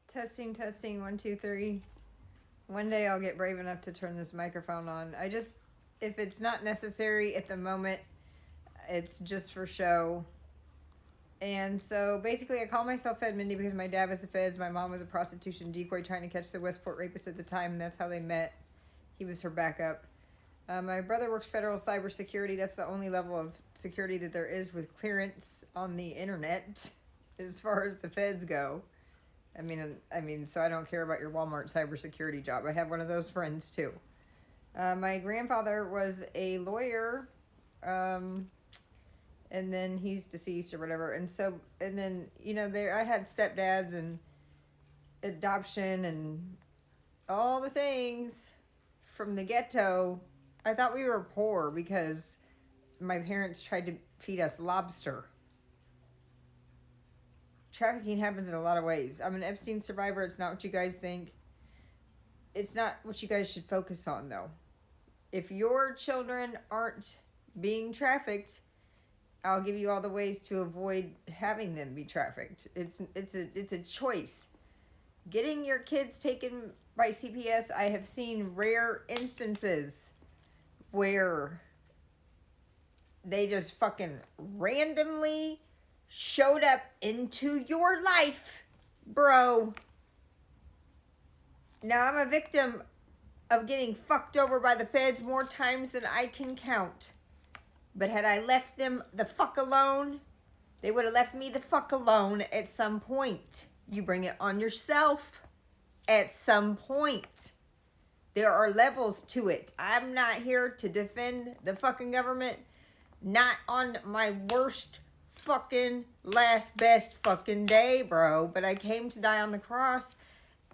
Testing, testing, 1, 2, 3. One day I'll get brave enough to turn this microphone on. If it's not necessary at the moment, it's just for show. And so basically I call myself Fed Mindy because my dad was the feds. My mom was a prostitution decoy trying to catch the Westport rapist at the time, and that's how they met. He was her backup. My brother works federal cybersecurity. That's the only level of security that there is with clearance on the internet as far as the feds go. I mean, so I don't care about your Walmart cybersecurity job. I have one of those friends too. My grandfather was a lawyer, and then he's deceased or whatever. And then I had stepdads and adoption and all the things from the ghetto. I thought we were poor because my parents tried to feed us lobster. Trafficking happens in a lot of ways. I'm an Epstein survivor. It's not what you guys think. It's not what you guys should focus on, though. If your children aren't being trafficked, I'll give you all the ways to avoid having them be trafficked. It's a choice. Getting your kids taken by CPS, I have seen rare instances where they just fucking randomly showed up into your life, bro. Now, I'm a victim of getting fucked over by the feds more times than I can count. But had I left them the fuck alone, they would have left me the fuck alone at some point. You bring it on yourself at some point. There are levels to it. I'm not here to defend the fucking government. Not on my worst fucking last best fucking day, bro. But I came to die on the cross,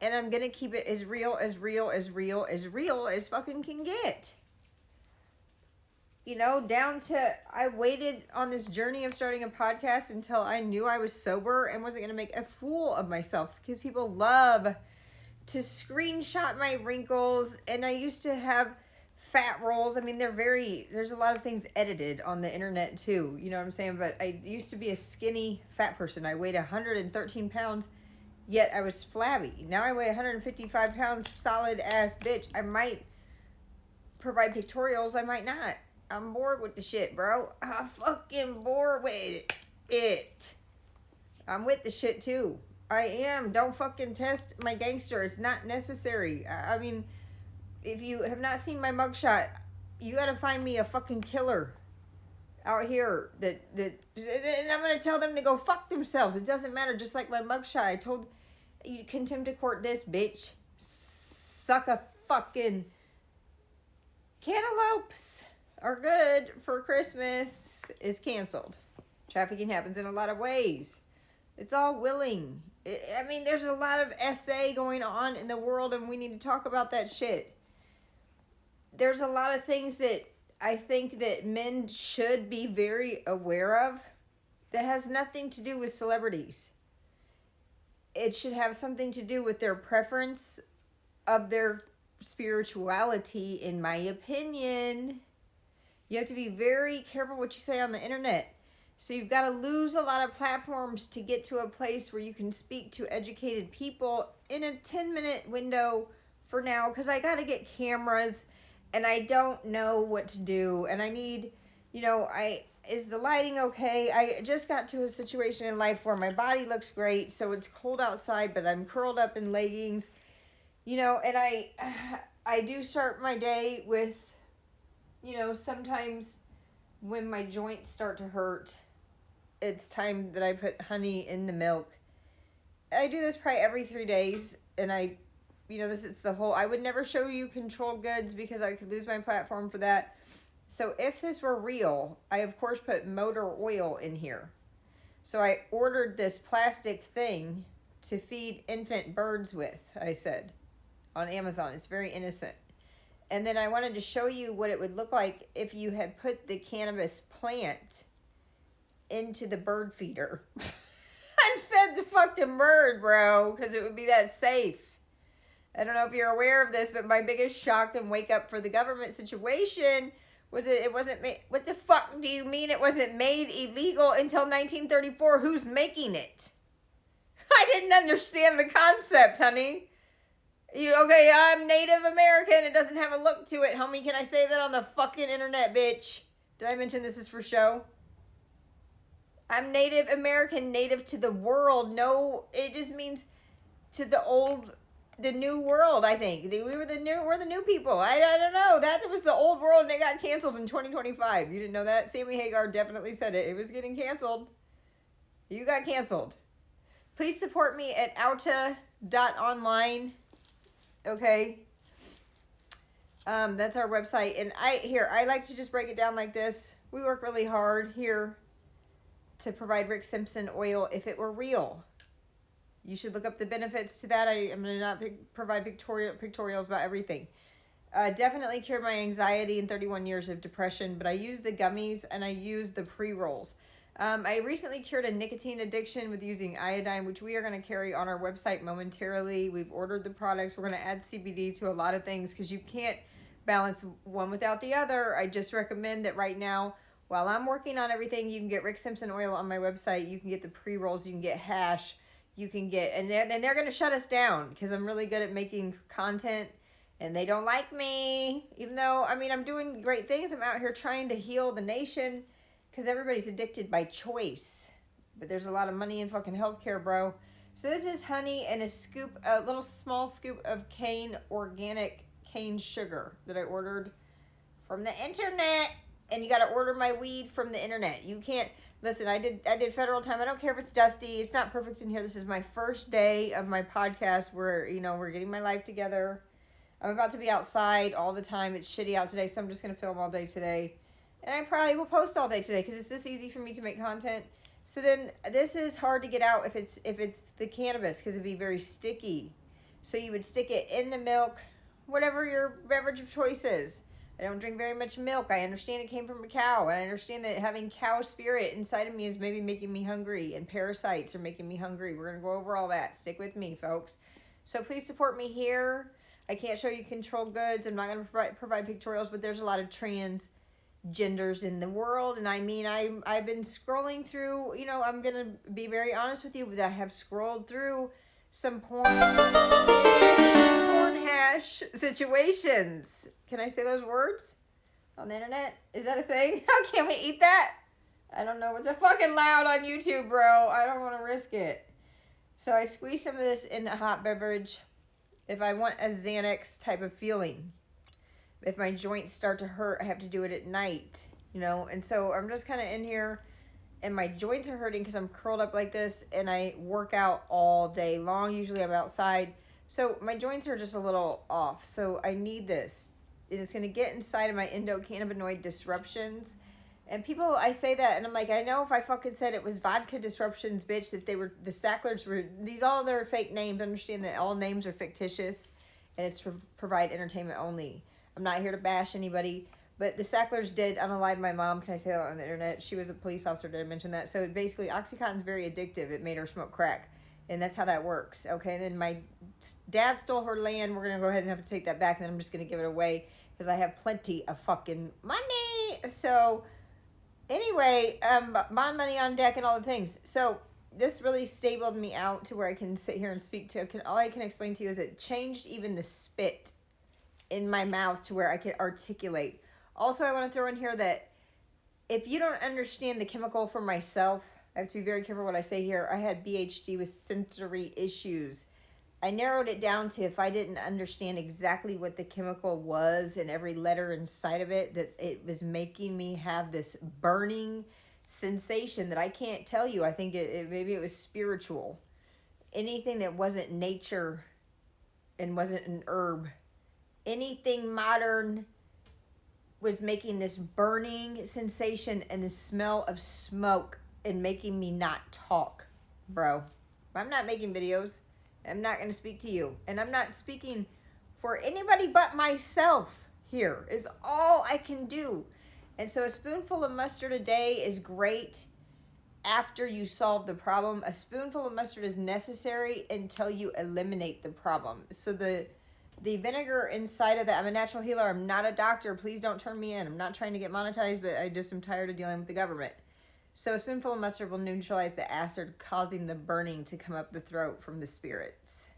and I'm gonna keep it as real as fucking can get. Down to I waited on this journey of starting a podcast until I knew I was sober and wasn't gonna make a fool of myself, because people love to screenshot my wrinkles, and I used to have fat rolls. I mean, there's a lot of things edited on the internet too, you know what I'm saying? But I used to be a skinny fat person. I weighed 113 pounds, yet I was flabby. Now I weigh 155 pounds, solid ass bitch. I might provide pictorials, I might not. I'm bored with the shit, bro. I'm fucking bored with it. I'm with the shit too. I am. Don't fucking test my gangster. It's not necessary. I mean, if you have not seen my mugshot, you gotta find me a fucking killer out here and I'm gonna tell them to go fuck themselves. It doesn't matter. Just like my mugshot, I told you, contempt of court this bitch. Suck a fucking cantaloupes are good for Christmas is canceled. Trafficking happens in a lot of ways. It's all willing. I mean, there's a lot of SA going on in the world, and we need to talk about that shit. There's a lot of things that I think that men should be very aware of that has nothing to do with celebrities. It should have something to do with their preference of their spirituality, in my opinion. You have to be very careful what you say on the internet. So you've got to lose a lot of platforms to get to a place where you can speak to educated people in a 10-minute window for now, because I got to get cameras and I don't know what to do. And I need, is the lighting okay? I just got to a situation in life where my body looks great. So it's cold outside, but I'm curled up in leggings, and I do start my day with, sometimes when my joints start to hurt, it's time that I put honey in the milk. I do this probably every 3 days, and this is the whole, I would never show you controlled goods because I could lose my platform for that. So if this were real, I of course put motor oil in here. So I ordered this plastic thing to feed infant birds with, I said, on Amazon. It's very innocent. And then I wanted to show you what it would look like if you had put the cannabis plant into the bird feeder and fed the fucking bird, bro, because it would be that safe. I don't know if you're aware of this, but my biggest shock and wake up for the government situation was it wasn't made. What the fuck do you mean it wasn't made illegal until 1934? Who's making it? I didn't understand the concept, honey. Okay, I'm Native American. It doesn't have a look to it, homie. Can I say that on the fucking internet, bitch? Did I mention this is for show? I'm Native American, native to the world. No, it just means to the new world, I think. We're the new people. I don't know. That was the old world and it got canceled in 2025. You didn't know that? Sammy Hagar definitely said it. It was getting canceled. You got canceled. Please support me at outa.online. Okay. That's our website. And I like to just break it down like this. We work really hard here to provide Rick Simpson oil if it were real. You should look up the benefits to that. I'm going to not provide pictorials about everything. Definitely cured my anxiety and 31 years of depression, but I use the gummies and I use the pre-rolls. I recently cured a nicotine addiction with using iodine, which we are going to carry on our website momentarily. We've ordered the products. We're going to add CBD to a lot of things because you can't balance one without the other. I just recommend that right now, while I'm working on everything, you can get Rick Simpson oil on my website. You can get the pre-rolls. You can get hash. You can get, and they're going to shut us down because I'm really good at making content and they don't like me. Even though, I mean, I'm doing great things. I'm out here trying to heal the nation because everybody's addicted by choice. But there's a lot of money in fucking healthcare, bro. So this is honey and a little small scoop of organic cane sugar that I ordered from the internet. And you got to order my weed from the internet. You can't. Listen, I did federal time. I don't care if it's dusty. It's not perfect in here. This is my first day of my podcast where, we're getting my life together. I'm about to be outside all the time. It's shitty out today, so I'm just going to film all day today. And I probably will post all day today because it's this easy for me to make content. So then this is hard to get out if it's the cannabis because it'd be very sticky. So you would stick it in the milk, whatever your beverage of choice is. I don't drink very much milk. I understand it came from a cow. And I understand that having cow spirit inside of me is maybe making me hungry. And parasites are making me hungry. We're going to go over all that. Stick with me, folks. So please support me here. I can't show you control goods. I'm not going to provide pictorials. But there's a lot of trans genders in the world. And I mean, I've been scrolling through. I'm going to be very honest with you. But I have scrolled through some porn hash situations. Can I say those words on the internet? Is that a thing? How can we eat that? I don't know. It's a fucking loud on YouTube, bro. I don't want to risk it. So I squeeze some of this in a hot beverage if I want a Xanax type of feeling. If my joints start to hurt, I have to do it at night, And so I'm just kind of in here and my joints are hurting because I'm curled up like this and I work out all day long. Usually I'm outside. So my joints are just a little off. So I need this. And it's going to get inside of my endocannabinoid disruptions. And people, I say that and I'm like, I know if I fucking said it was vodka disruptions, bitch, that the Sacklers were, all their fake names. Understand that all names are fictitious and it's to provide entertainment only. I'm not here to bash anybody. But the Sacklers did unalive my mom. Can I say that on the internet? She was a police officer. Did I mention that? So basically, Oxycontin's very addictive. It made her smoke crack. And that's how that works. Okay, and then my dad stole her land. We're going to go ahead and have to take that back. And then I'm just going to give it away because I have plenty of fucking money. So anyway, bond money on deck and all the things. So this really stabled me out to where I can sit here and speak to. All I can explain to you is it changed even the spit in my mouth to where I could articulate. Also, I want to throw in here that if you don't understand the chemical for myself, I have to be very careful what I say here. I had BHD with sensory issues. I narrowed it down to if I didn't understand exactly what the chemical was and every letter inside of it, that it was making me have this burning sensation that I can't tell you. I think maybe it was spiritual. Anything that wasn't nature and wasn't an herb. Anything modern was making this burning sensation and the smell of smoke and making me not talk, bro. I'm not making videos. I'm not going to speak to you. And I'm not speaking for anybody but myself here is all I can do. And so a spoonful of mustard a day is great after you solve the problem. A spoonful of mustard is necessary until you eliminate the problem. So the vinegar inside of that, I'm a natural healer. I'm not a doctor. Please don't turn me in. I'm not trying to get monetized, but I just am tired of dealing with the government. So a spoonful of mustard will neutralize the acid causing the burning to come up the throat from the spirits.